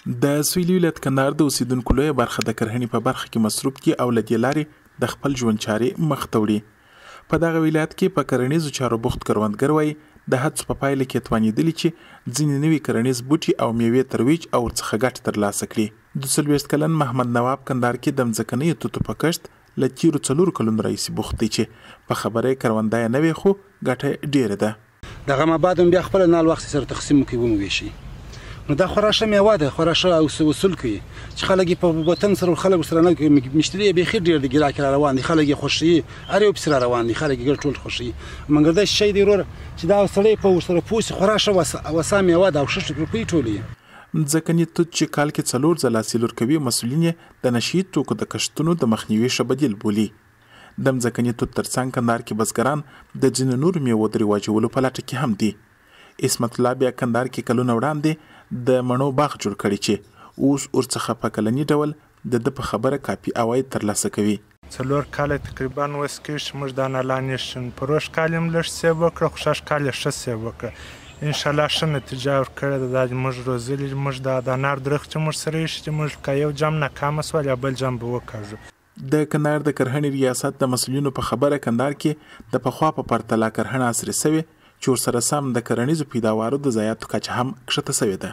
د سویلي ولایت کندهار د اوسیدونکو لویه برخه د کرهڼې په برخه کې مصروف دي او له دې لارې د خپل ژوند چارې مخ ته وړي. په دغه ولایت کې په کرهڼیزو چارو بوخت کروندګر وایي د هڅو په پایله کې توانېدلي چې ځینې نوي کرهڼیز بوټي او میوې ترویج او ورڅخه ګټه ترلاسه کړي. 42 کلن محمد نواب کندهار کې د مځکنیو توتو په کښت له تیرو 4 کلونو راهیسې بوخت دی چې په خبره یې کروندایه نه وي خو ګټه ډیره ده. دغه مباد هم بیا خپله نال وخت سره تقسیم کوي ومویشي. نو دا خورا ښه میوه ده، خورا ښه اصول کوي چې خلک یې په وطن سره خلک ورسره نه کوي. مشتري یې بیخي ډېر د ګیلا کې را روان دي، خلک یې خوښوي، هر یو پسې را روان دي، خلک یې ټول خوښوي. مګر دا شی دی وروره چې دا سړی په ورسره پوه شي خورا ښه وسا میوه ده او ښه روپۍ ټولې یې. ځکه توت چې کال کې 4 ځله حاصل ورکوي، مسؤلین یې د نشي توکو د کښتونو د مخنیوي ښه بدیل بولي. د مځکني توت ترڅنګ کندهار کې بزګران د ځینو نورو میوو د رواجولو په لټه کې هم دي. اسمت الله بیا کندهار کې کلونه وړاندې د مڼو باغ جوړ کړی چې اوس ورڅخه په کلني ډول د په خبره کافي عواید ترلاسه کوي. 4 کاله تقریبا وس کې چې موږ د نالانیشن پروش کالم لږ سیب وکړه، خو شش کال ښه سیب وکړه. ان شاء الله ښه نتیجه ورکړه. د موږ روزلي موږ د انار درخت چې موږ سره یې چې موږ که یو جام ناکامه سول یا بل جام به وکړو. د کندهار د کرهڼې ریاست د مسؤلینو په خبره کندهار کې د پخوا په پرتله کرهڼه عصري سوې چې ورسره سم د کرهڼیزو پیداوارو د ضایعاتو کچه هم کښته سوې ده.